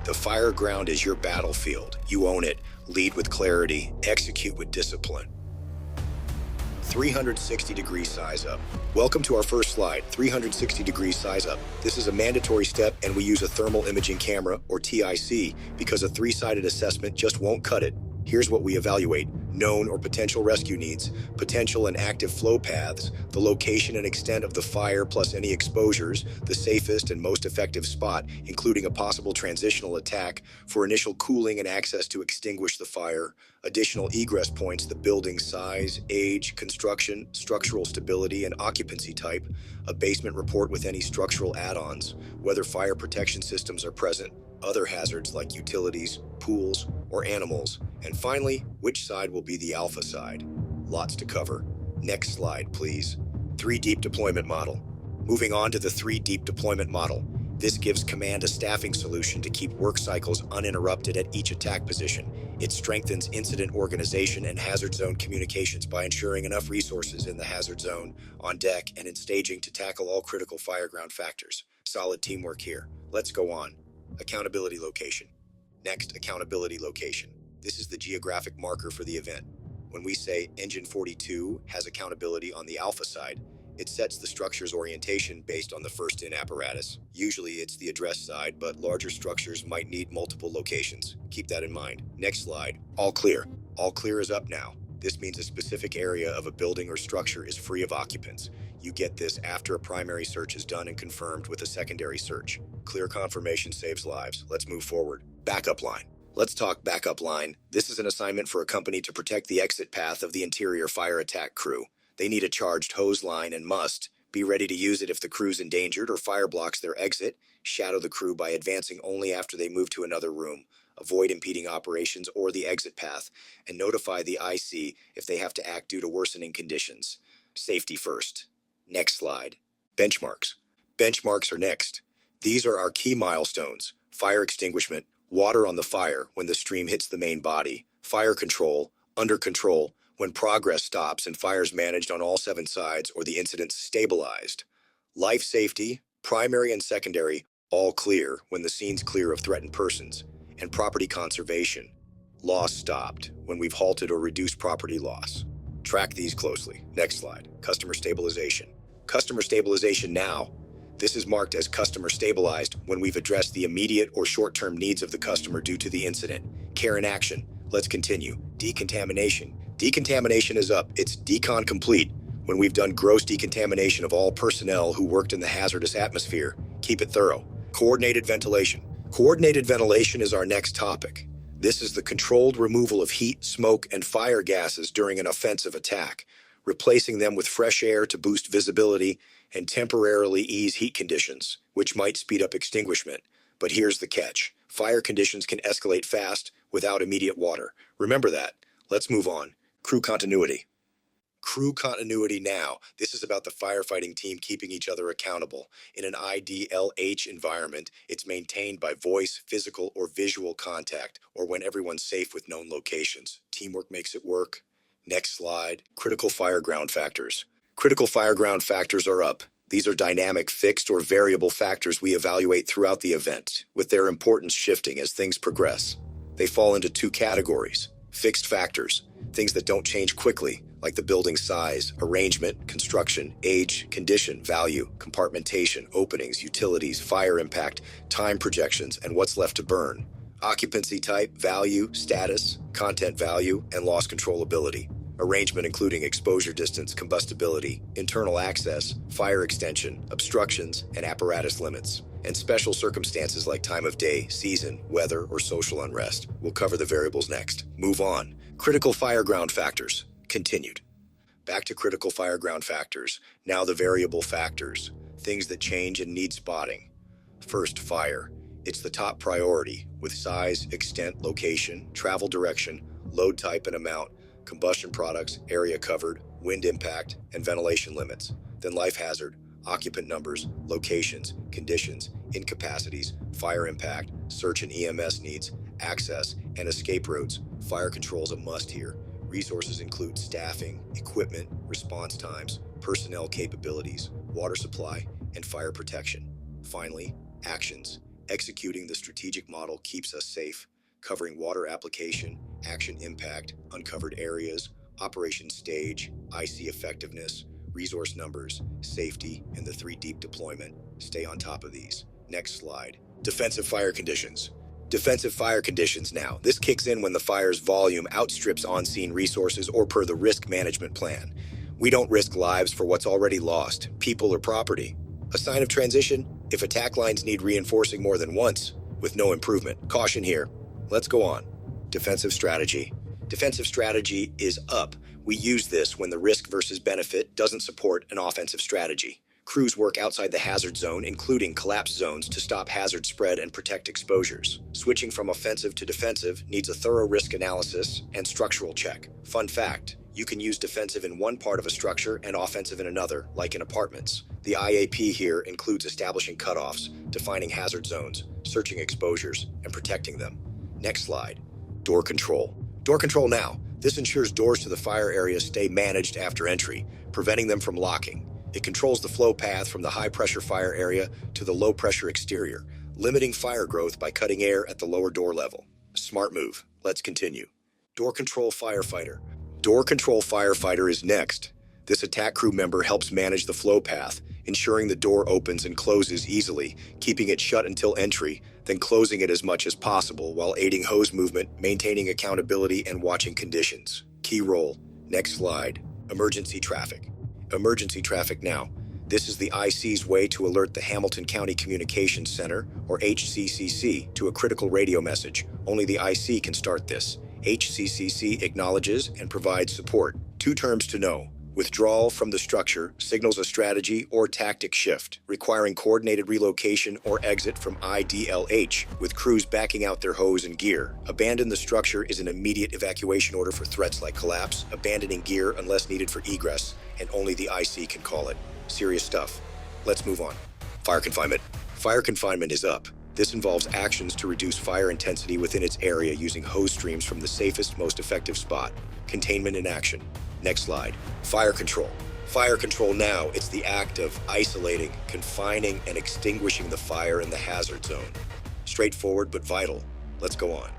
The Fireground is your battlefield. You own it. Lead with clarity. Execute with discipline. 360-degree size up. Welcome to our first slide, 360-degree size up. This is a mandatory step, and we use a thermal imaging camera, or TIC, because a three-sided assessment just won't cut it. Here's what we evaluate: known or potential rescue needs, potential and active flow paths, the location and extent of the fire plus any exposures, the safest and most effective spot, including a possible transitional attack for initial cooling and access to extinguish the fire, additional egress points, the building size, age, construction, structural stability, and occupancy type, a basement report with any structural add-ons, whether fire protection systems are present, other hazards like utilities, pools, or animals, and finally, which side will be the alpha side. Lots to cover. Next slide, please. 3 deep deployment model. Moving on to the 3 deep deployment model. This gives command a staffing solution to keep work cycles uninterrupted at each attack position. It strengthens incident organization and hazard zone communications by ensuring enough resources in the hazard zone, on deck, and in staging to tackle all critical fireground factors. Solid teamwork here. Let's go on. Accountability location. Next, accountability location. This is the geographic marker for the event. When we say Engine 42 has accountability on the alpha side, it sets the structure's orientation based on the first-in apparatus. Usually it's the address side, but larger structures might need multiple locations. Keep that in mind. Next slide. All clear. All clear is up now. This means a specific area of a building or structure is free of occupants. You get this after a primary search is done and confirmed with a secondary search. Clear confirmation saves lives. Let's move forward. Backup line. Let's talk backup line. This is an assignment for a company to protect the exit path of the interior fire attack crew. They need a charged hose line and must be ready to use it if the crew's endangered or fire blocks their exit. Shadow the crew by advancing only after they move to another room. Avoid impeding operations or the exit path, and notify the IC if they have to act due to worsening conditions. Safety first. Next slide. Benchmarks. Benchmarks are next. These are our key milestones: fire extinguishment, water on the fire when the stream hits the main body, fire control, under control, when progress stops and fire's managed on all 7 sides or the incident's stabilized. Life safety, primary and secondary, all clear when the scene's clear of threatened persons. And property conservation. Loss stopped when we've halted or reduced property loss. Track these closely. Next slide. Customer stabilization. Customer stabilization now. This is marked as customer stabilized when we've addressed the immediate or short-term needs of the customer due to the incident. Care in action. Let's continue. Decontamination. Decontamination is up. It's decon complete when we've done gross decontamination of all personnel who worked in the hazardous atmosphere. Keep it thorough. Coordinated ventilation. Coordinated ventilation is our next topic. This is the controlled removal of heat, smoke, and fire gases during an offensive attack, replacing them with fresh air to boost visibility and temporarily ease heat conditions, which might speed up extinguishment. But here's the catch. Fire conditions can escalate fast without immediate water. Remember that. Let's move on. Crew continuity. Crew continuity now. This is about the firefighting team keeping each other accountable. In an IDLH environment, it's maintained by voice, physical, or visual contact, or when everyone's safe with known locations. Teamwork makes it work. Next slide. Critical fireground factors. Critical fireground factors are up. These are dynamic, fixed, or variable factors we evaluate throughout the event, with their importance shifting as things progress. They fall into 2 categories. Fixed factors, things that don't change quickly, like the building size, arrangement, construction, age, condition, value, compartmentation, openings, utilities, fire impact, time projections, and what's left to burn. Occupancy type, value, status, content value, and loss controllability. Arrangement including exposure distance, combustibility, internal access, fire extension, obstructions, and apparatus limits. And special circumstances like time of day, season, weather, or social unrest. We'll cover the variables next. Move on. Critical fireground factors. Continued. Back to critical fireground factors. Now the variable factors. Things that change and need spotting. First, fire. It's the top priority, with size, extent, location, travel direction, load type and amount, combustion products, area covered, wind impact, and ventilation limits. Then life hazard, occupant numbers, locations, conditions, incapacities, fire impact, search and EMS needs, access, and escape routes. Fire control is a must here. Resources include staffing, equipment, response times, personnel capabilities, water supply, and fire protection. Finally, actions. Executing the strategic model keeps us safe, covering water application, action impact, uncovered areas, operation stage, IC effectiveness, resource numbers, safety, and the 3 deep deployment. Stay on top of these. Next slide. Defensive fire conditions. Defensive fire conditions now. This kicks in when the fire's volume outstrips on-scene resources or per the risk management plan. We don't risk lives for what's already lost, people or property. A sign of transition? If attack lines need reinforcing more than once, with no improvement. Caution here. Let's go on. Defensive strategy. Defensive strategy is up. We use this when the risk versus benefit doesn't support an offensive strategy. Crews work outside the hazard zone, including collapse zones, to stop hazard spread and protect exposures. Switching from offensive to defensive needs a thorough risk analysis and structural check. Fun fact, you can use defensive in one part of a structure and offensive in another, like in apartments. The IAP here includes establishing cutoffs, defining hazard zones, searching exposures, and protecting them. Next slide. Door control. Door control now. This ensures doors to the fire area stay managed after entry, preventing them from locking. It controls the flow path from the high-pressure fire area to the low-pressure exterior, limiting fire growth by cutting air at the lower door level. Smart move. Let's continue. Door control firefighter. Door control firefighter is next. This attack crew member helps manage the flow path, ensuring the door opens and closes easily, keeping it shut until entry, then closing it as much as possible while aiding hose movement, maintaining accountability, and watching conditions. Key role. Next slide. Emergency traffic. Emergency traffic now. This is the IC's way to alert the Hamilton County Communications Center, or HCCC, to a critical radio message. Only the IC can start this. HCCC acknowledges and provides support. 2 terms to know. Withdrawal from the structure signals a strategy or tactic shift, requiring coordinated relocation or exit from IDLH, with crews backing out their hose and gear. Abandon the structure is an immediate evacuation order for threats like collapse, abandoning gear unless needed for egress, and only the IC can call it. Serious stuff. Let's move on. Fire confinement. Fire confinement is up. This involves actions to reduce fire intensity within its area using hose streams from the safest, most effective spot. Containment in action. Next slide. Fire control. Fire control now, it's the act of isolating, confining, and extinguishing the fire in the hazard zone. Straightforward but vital. Let's go on.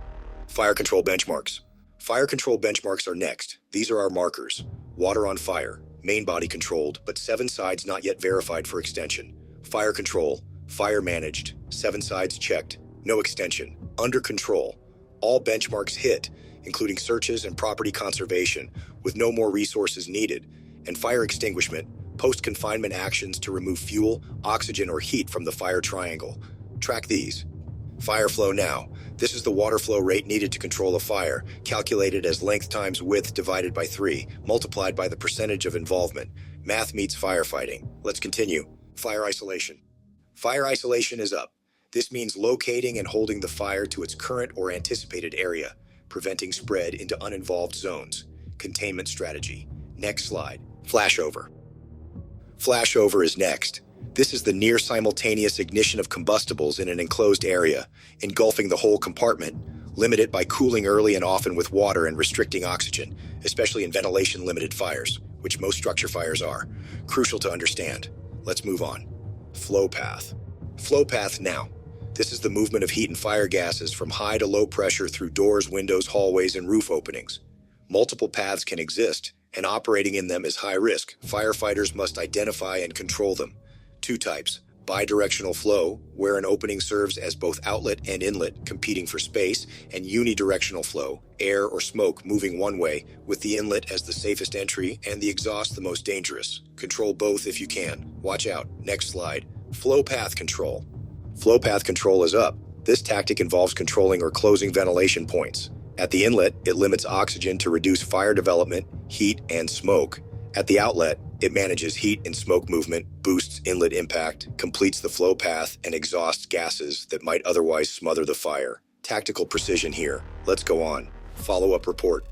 Fire control benchmarks. Fire control benchmarks are next. These are our markers. Water on fire, main body controlled, but 7 sides not yet verified for extension. Fire control, fire managed, 7 sides checked, no extension. Under control, all benchmarks hit, including searches and property conservation, with no more resources needed, and fire extinguishment, post-confinement actions to remove fuel, oxygen, or heat from the fire triangle. Track these. Fire flow now. This is the water flow rate needed to control a fire, calculated as length times width divided by 3, multiplied by the percentage of involvement. Math meets firefighting. Let's continue. Fire isolation. Fire isolation is up. This means locating and holding the fire to its current or anticipated area, preventing spread into uninvolved zones. Containment strategy. Next slide. Flashover. Flashover is next. This is the near simultaneous ignition of combustibles in an enclosed area, engulfing the whole compartment. Limit it by cooling early and often with water and restricting oxygen, especially in ventilation-limited fires, which most structure fires are. Crucial to understand. Let's move on. Flow path. Flow path now. This is the movement of heat and fire gases from high to low pressure through doors, windows, hallways, and roof openings. Multiple paths can exist, and operating in them is high risk. Firefighters must identify and control them. 2 types. Bidirectional flow, where an opening serves as both outlet and inlet, competing for space, and unidirectional flow, air or smoke moving one way, with the inlet as the safest entry and the exhaust the most dangerous. Control both if you can. Watch out. Next slide. Flow path control. Flow path control is up. This tactic involves controlling or closing ventilation points. At the inlet, it limits oxygen to reduce fire development, heat, and smoke. At the outlet, it manages heat and smoke movement, boosts inlet impact, completes the flow path, and exhausts gases that might otherwise smother the fire. Tactical precision here. Let's go on. Follow-up report.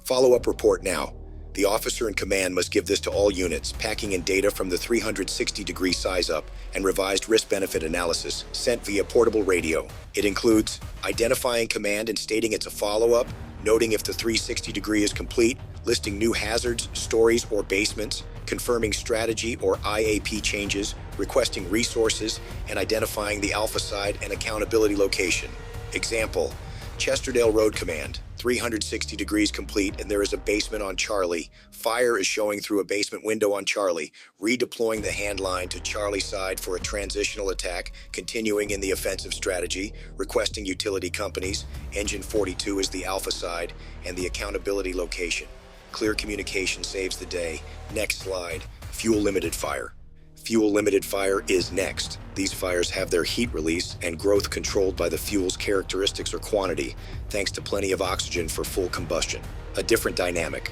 Follow-up report now. The officer in command must give this to all units, packing in data from the 360-degree size-up and revised risk-benefit analysis sent via portable radio. It includes identifying command and stating it's a follow-up, noting if the 360-degree is complete, listing new hazards, stories, or basements, confirming strategy or IAP changes, requesting resources, and identifying the alpha side and accountability location. Example, Chesterdale Road Command, 360 degrees complete, and there is a basement on Charlie. Fire is showing through a basement window on Charlie, redeploying the hand line to Charlie side for a transitional attack, continuing in the offensive strategy, requesting utility companies. Engine 42 is the alpha side, and the accountability location. Clear communication saves the day. Next slide, fuel-limited fire. Fuel-limited fire is next. These fires have their heat release and growth controlled by the fuel's characteristics or quantity, thanks to plenty of oxygen for full combustion. A different dynamic.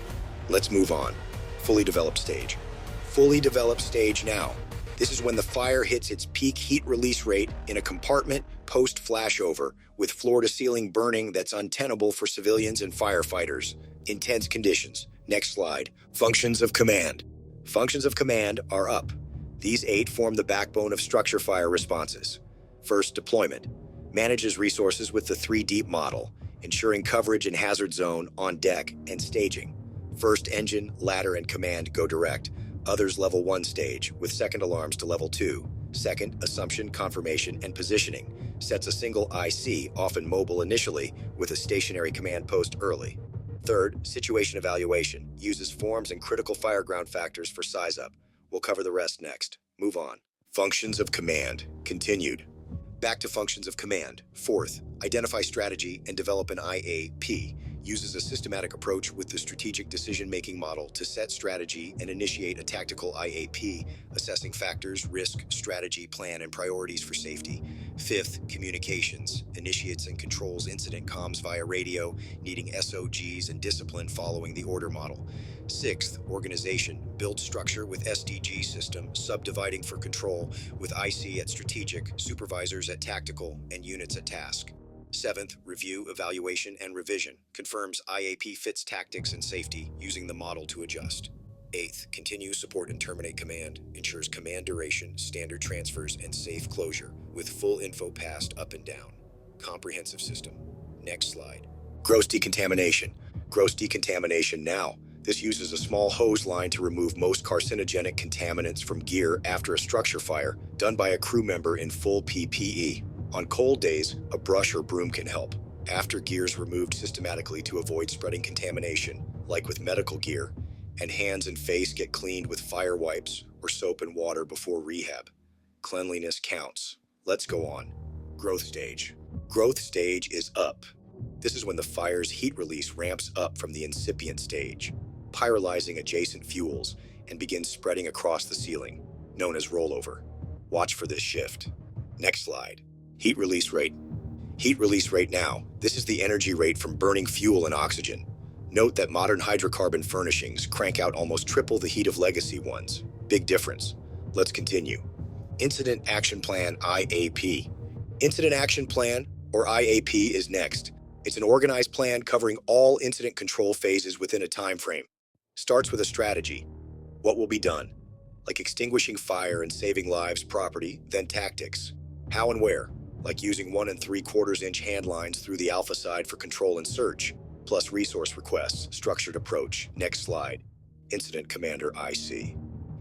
Let's move on. Fully developed stage. Fully developed stage now. This is when the fire hits its peak heat release rate in a compartment post-flashover, with floor-to-ceiling burning that's untenable for civilians and firefighters. Intense conditions. Next slide. Functions of command. Functions of command are up. These 8 form the backbone of structure fire responses. First, deployment. Manages resources with the 3 deep model, ensuring coverage in hazard zone, on deck, and staging. First, engine, ladder, and command go direct. Others level 1 stage, with second alarms to level 2. Second, assumption, confirmation, and positioning. Sets a single IC, often mobile initially, with a stationary command post early. Third, situation evaluation. Uses forms and critical fireground factors for size up. We'll cover the rest next. Move on. Functions of command. Continued. Back to functions of command. Fourth, identify strategy and develop an IAP. Uses a systematic approach with the strategic decision-making model to set strategy and initiate a tactical IAP, assessing factors, risk, strategy, plan, and priorities for safety. Fifth, communications. Initiates and controls incident comms via radio, needing SOGs and discipline following the order model. Sixth, organization. Build structure with SDG system, subdividing for control, with IC at strategic, supervisors at tactical, and units at task. Seventh, review, evaluation, and revision. Confirms IAP fits tactics and safety, using the model to adjust. Eighth, continue, support, and terminate command. Ensures command duration, standard transfers, and safe closure, with full info passed up and down. Comprehensive system. Next slide. Gross decontamination. Gross decontamination now. This uses a small hose line to remove most carcinogenic contaminants from gear after a structure fire, done by a crew member in full PPE. On cold days, a brush or broom can help. After gear's removed systematically to avoid spreading contamination, like with medical gear, and hands and face get cleaned with fire wipes or soap and water before rehab. Cleanliness counts. Let's go on. Growth stage. Growth stage is up. This is when the fire's heat release ramps up from the incipient stage, pyrolyzing adjacent fuels, and begins spreading across the ceiling, known as rollover. Watch for this shift. Next slide. Heat release rate. Heat release rate now. This is the energy rate from burning fuel and oxygen. Note that modern hydrocarbon furnishings crank out almost triple the heat of legacy ones. Big difference. Let's continue. Incident Action Plan IAP. Incident Action Plan, or IAP, is next. It's an organized plan covering all incident control phases within a time frame. Starts with a strategy. What will be done? Like extinguishing fire and saving lives, property, then tactics. How and where? Like using 1 3/4-inch hand lines through the alpha side for control and search, plus resource requests, structured approach. Next slide. Incident Commander IC.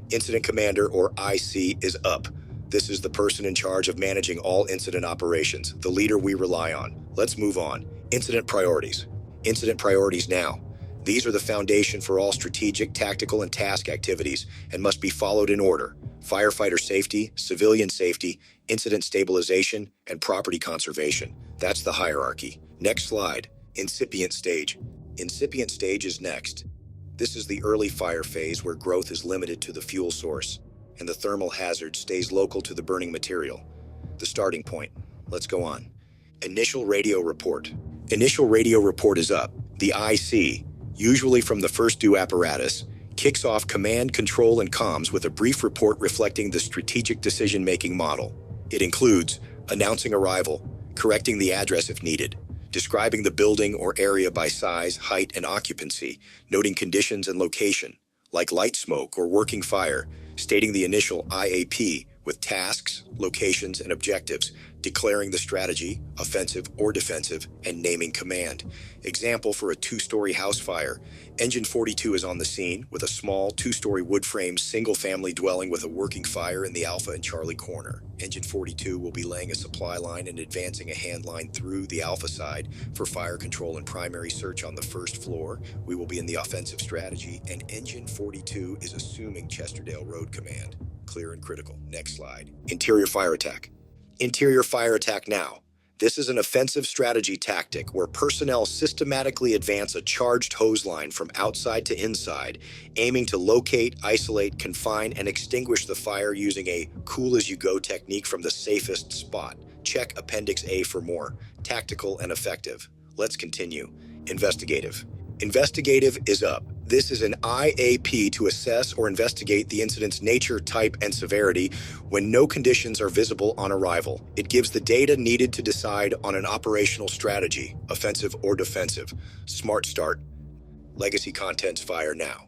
Incident Commander, or IC, is up. This is the person in charge of managing all incident operations, the leader we rely on. Let's move on. Incident priorities. Incident priorities now. These are the foundation for all strategic, tactical, and task activities and must be followed in order. Firefighter safety, civilian safety, incident stabilization, and property conservation. That's the hierarchy. Next slide. Incipient stage. Incipient stage is next. This is the early fire phase where growth is limited to the fuel source, and the thermal hazard stays local to the burning material. The starting point. Let's go on. Initial radio report. Initial radio report is up. The IC, usually from the first due apparatus, kicks off command, control, and comms with a brief report reflecting the strategic decision-making model. It includes announcing arrival, correcting the address if needed, describing the building or area by size, height, and occupancy, noting conditions and location, like light smoke or working fire, stating the initial IAP with tasks, locations, and objectives, declaring the strategy, offensive or defensive, and naming command. Example for a two-story house fire. Engine 42 is on the scene with a small two-story wood-frame single-family dwelling with a working fire in the Alpha and Charlie corner. Engine 42 will be laying a supply line and advancing a hand line through the Alpha side for fire control and primary search on the first floor. We will be in the offensive strategy, and Engine 42 is assuming Chesterdale Road command. Clear and critical. Next slide. Interior fire attack. Interior fire attack now. This is an offensive strategy tactic where personnel systematically advance a charged hose line from outside to inside, aiming to locate, isolate, confine, and extinguish the fire using a cool-as-you-go technique from the safest spot. Check Appendix A for more. Tactical and effective. Let's continue. Investigative. Investigative is up. This is an IAP to assess or investigate the incident's nature, type, and severity when no conditions are visible on arrival. It gives the data needed to decide on an operational strategy, offensive or defensive. Smart start. Legacy contents fire now.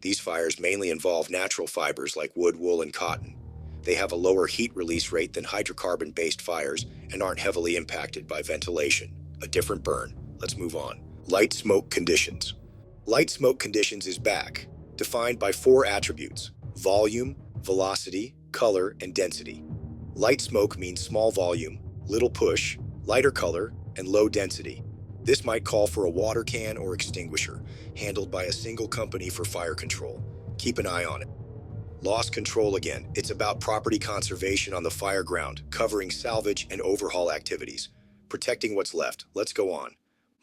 These fires mainly involve natural fibers like wood, wool, and cotton. They have a lower heat release rate than hydrocarbon-based fires and aren't heavily impacted by ventilation. A different burn. Let's move on. Light smoke conditions. Light smoke conditions is back, defined by 4 attributes: volume, velocity, color, and density. Light smoke means small volume, little push, lighter color, and low density. This might call for a water can or extinguisher, handled by a single company for fire control. Keep an eye on it. Loss control again. It's about property conservation on the Fireground, covering salvage and overhaul activities, protecting what's left. Let's go on.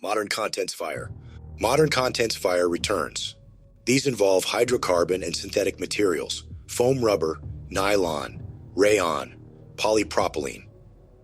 Modern contents fire. Modern contents fire returns. These involve hydrocarbon and synthetic materials, foam rubber, nylon, rayon, polypropylene.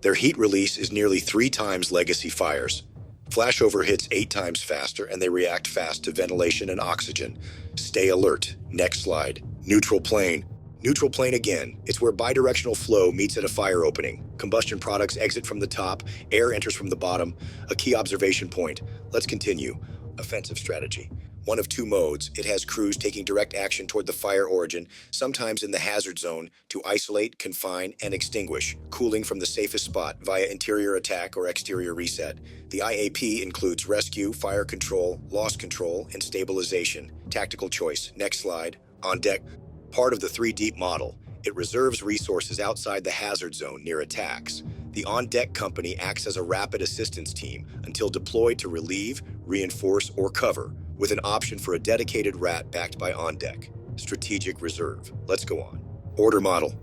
Their heat release is nearly 3 times legacy fires. Flashover hits 8 times faster, and they react fast to ventilation and oxygen. Stay alert. Next slide. Neutral plane. Neutral plane again. It's where bidirectional flow meets at a fire opening. Combustion products exit from the top, air enters from the bottom. A key observation point. Let's continue. Offensive strategy. One of 2 modes. It has crews taking direct action toward the fire origin, sometimes in the hazard zone, to isolate, confine, and extinguish, cooling from the safest spot via interior attack or exterior reset. The IAP includes rescue, fire control, loss control, and stabilization. Tactical choice. Next slide. On deck. Part of the 3 deep model. It reserves resources outside the hazard zone near attacks. The on-deck company acts as a rapid assistance team until deployed to relieve, reinforce, or cover, with an option for a dedicated RAT backed by on-deck. Strategic reserve. Let's go on. Order model.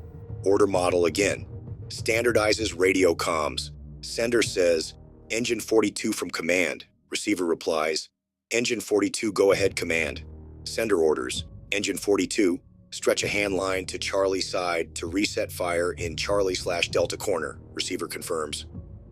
Order model again. Standardizes radio comms. Sender says, Engine 42 from command. Receiver replies, Engine 42 go ahead command. Sender orders, Engine 42, stretch a hand line to Charlie side to reset fire in Charlie/Delta corner. Receiver confirms.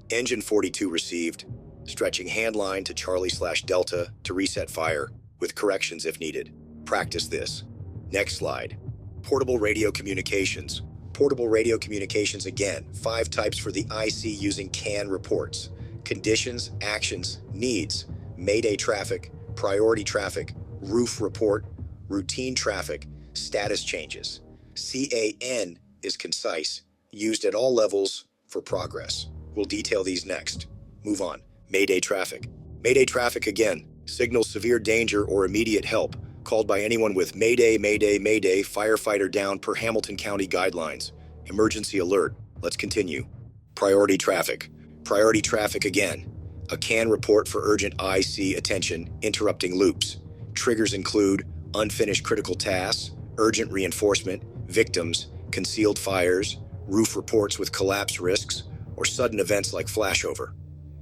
Engine 42 received. Stretching hand line to Charlie/Delta to reset fire, with corrections if needed. Practice this. Next slide. Portable radio communications. Portable radio communications again. 5 types for the IC using CAN reports. Conditions, actions, needs, Mayday traffic, priority traffic, roof report, routine traffic, status changes. CAN is concise, used at all levels for progress. We'll detail these next. Move on. Mayday traffic. Mayday traffic again. Signals severe danger or immediate help, called by anyone with Mayday, Mayday, Mayday, firefighter down per Hamilton County guidelines. Emergency alert. Let's continue. Priority traffic. Priority traffic again. A CAN report for urgent IC attention, interrupting loops. Triggers include unfinished critical tasks, urgent reinforcement, victims, concealed fires, roof reports with collapse risks, or sudden events like flashover.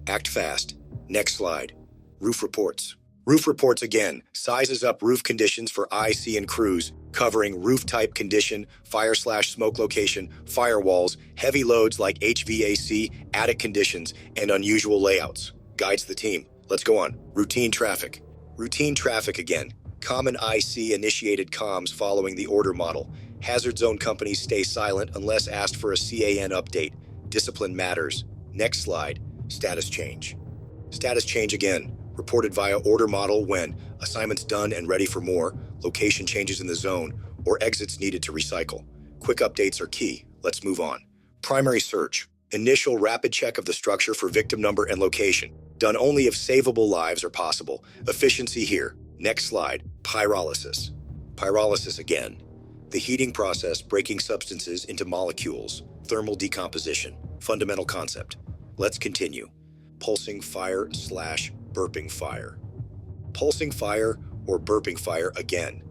Act fast. Next slide. Roof reports. Roof reports again. Sizes up roof conditions for IC and crews, covering roof type condition, fire/smoke location, firewalls, heavy loads like HVAC, attic conditions, and unusual layouts. Guides the team. Let's go on. Routine traffic. Routine traffic again. Common IC-initiated comms following the order model. Hazard zone companies stay silent unless asked for a CAN update. Discipline matters. Next slide. Status change. Status change again. Reported via order model when assignments done and ready for more, location changes in the zone, or exits needed to recycle. Quick updates are key. Let's move on. Primary search. Initial rapid check of the structure for victim number and location. Done only if savable lives are possible. Efficiency here. Next slide. Pyrolysis. Pyrolysis again. The heating process breaking substances into molecules. Thermal decomposition. Fundamental concept. Let's continue. Pulsing fire/burping fire. Pulsing fire or burping fire again.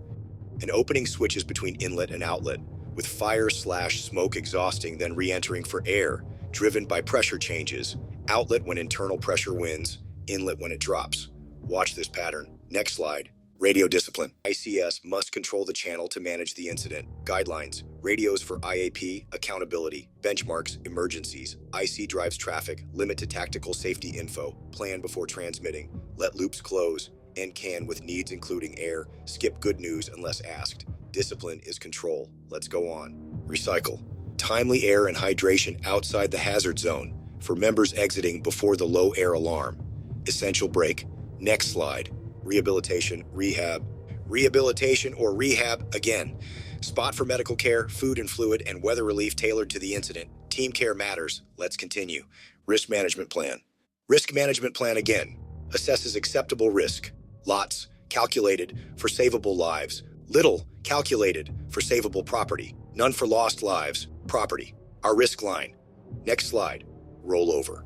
An opening switches between inlet and outlet, with fire/smoke exhausting then re-entering for air, driven by pressure changes. Outlet when internal pressure wins, inlet when it drops. Watch this pattern. Next slide. Radio discipline. ICS must control the channel to manage the incident. Guidelines. Radios for IAP, accountability, benchmarks, emergencies. IC drives traffic, limit to tactical safety info, plan before transmitting, let loops close, end can with needs including air, skip good news unless asked. Discipline is control. Let's go on. Recycle. Timely air and hydration outside the hazard zone for members exiting before the low air alarm. Essential break. Next slide. Rehabilitation, rehab. Rehabilitation or rehab again. Spot for medical care, food and fluid, and weather relief tailored to the incident. Team care matters. Let's continue. Risk management plan. Risk management plan again. Assesses acceptable risk. Lots, calculated for savable lives. Little, calculated for savable property. None for lost lives, property. Our risk line. Next slide. Rollover.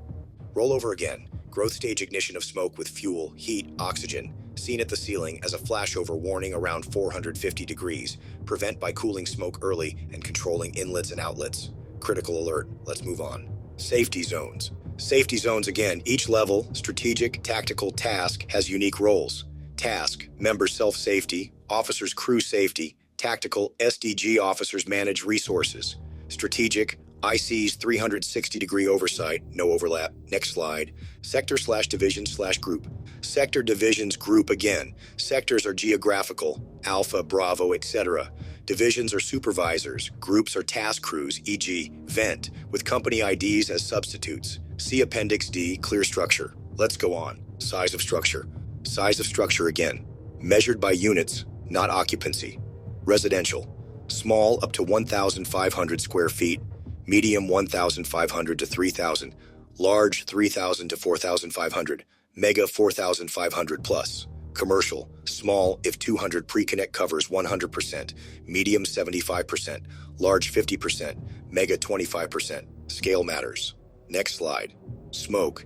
Rollover again. Growth stage ignition of smoke with fuel, heat, oxygen. Seen at the ceiling as a flashover warning around 450 degrees. Prevent by cooling smoke early and controlling inlets and outlets. Critical alert. Let's move on. Safety zones. Safety zones again. Each level, strategic, tactical, task has unique roles. Task, member self-safety, officers crew safety. Tactical, SDG officers manage resources. Strategic, IC's 360-degree oversight, no overlap. Next slide. Sector/division/group. Sector divisions group again. Sectors are geographical, Alpha, Bravo, etc. Divisions are supervisors. Groups are task crews, e.g., vent, with company IDs as substitutes. See Appendix D, clear structure. Let's go on. Size of structure. Size of structure again. Measured by units, not occupancy. Residential. Small up to 1,500 square feet. Medium 1,500 to 3,000. Large 3,000 to 4,500. Mega 4,500 plus. Commercial. Small if 200 pre-connect covers 100%. Medium 75%. Large 50%. Mega 25%. Scale matters. Next slide. Smoke.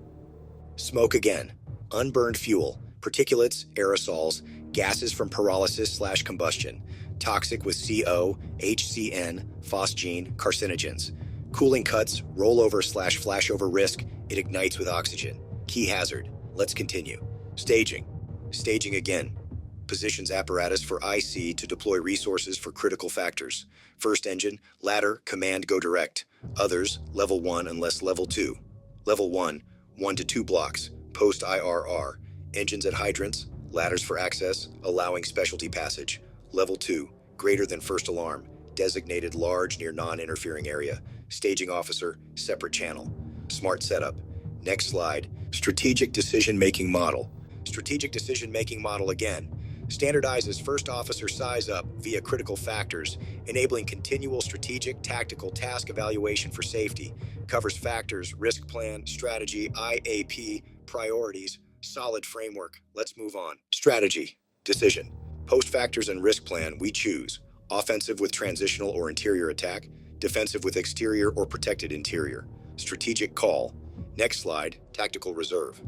Smoke again. Unburned fuel. Particulates, aerosols, gases from pyrolysis/combustion. Toxic with CO, HCN, phosgene, carcinogens. Cooling cuts, rollover/flashover risk, it ignites with oxygen. Key hazard. Let's continue. Staging. Staging again. Positions apparatus for IC to deploy resources for critical factors. First engine, ladder, command go direct. Others, level 1 unless level 2. Level 1, 1 to 2 blocks. Post IRR. Engines at hydrants, ladders for access, allowing specialty passage. Level 2, greater than first alarm. Designated large near non-interfering area. Staging officer, separate channel. Smart setup. Next slide. Strategic decision-making model. Strategic decision-making model again. Standardizes first officer size up via critical factors, enabling continual strategic tactical task evaluation for safety. Covers factors, risk plan, strategy, IAP, priorities, solid framework. Let's move on. Strategy. Decision. Post factors and risk plan we choose. Offensive with transitional or interior attack. Defensive with exterior or protected interior. Strategic call. Next slide. Tactical reserve.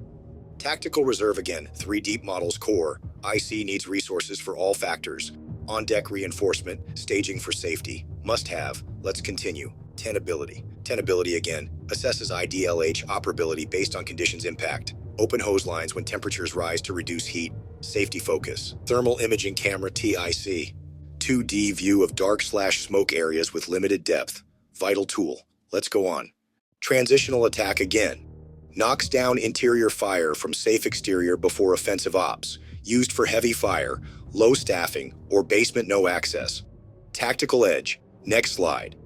Tactical reserve again. 3 deep models core. IC needs resources for all factors. On-deck reinforcement. Staging for safety. Must have. Let's continue. Tenability. Tenability again. Assesses IDLH operability based on conditions impact. Open hose lines when temperatures rise to reduce heat. Safety focus. Thermal imaging camera TIC. 2D view of dark/smoke areas with limited depth. Vital tool. Let's go on. Transitional attack again. Knocks down interior fire from safe exterior before offensive ops. Used for heavy fire, low staffing, or basement no access. Tactical edge. Next slide.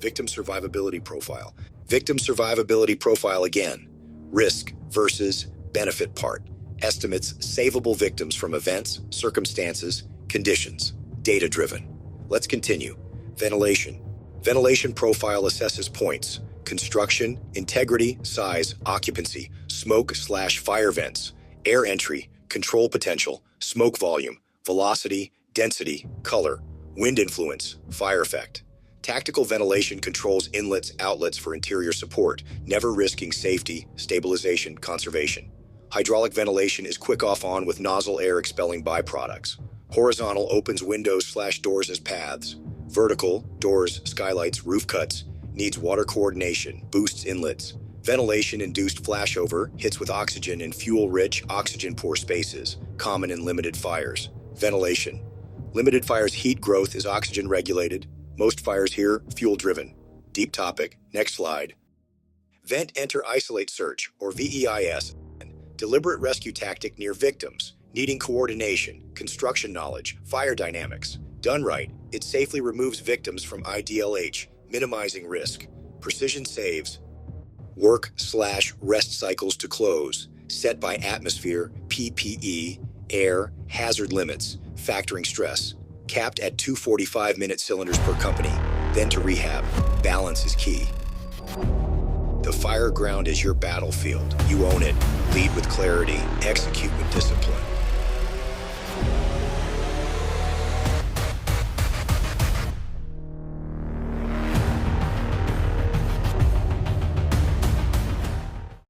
Victim survivability profile. Victim survivability profile again. Risk versus benefit part. Estimates savable victims from events, circumstances, conditions. Data-driven. Let's continue. Ventilation. Ventilation profile assesses points. construction, integrity, size, occupancy, smoke/fire vents, air entry, control potential, smoke volume, velocity, density, color, wind influence, fire effect. Tactical ventilation controls inlets, outlets for interior support, never risking safety, stabilization, conservation. Hydraulic ventilation is quick off-on with nozzle air expelling byproducts. Horizontal opens windows/doors as paths. Vertical, doors, skylights, roof cuts, needs water coordination, boosts inlets. Ventilation-induced flashover hits with oxygen in fuel-rich, oxygen-poor spaces, common in limited fires. Ventilation. Limited fires' heat growth is oxygen-regulated. Most fires here, fuel-driven. Deep topic. Next slide. Vent Enter Isolate Search, or VEIS. Deliberate rescue tactic near victims, needing coordination, construction knowledge, fire dynamics. Done right, it safely removes victims from IDLH, minimizing risk. Precision saves. Work/rest cycles to close, set by atmosphere, PPE, air, hazard limits, factoring stress. Capped at 245-minute cylinders per company, then to rehab. Balance is key. The Fireground is your battlefield. You own it. Lead with clarity, execute with discipline.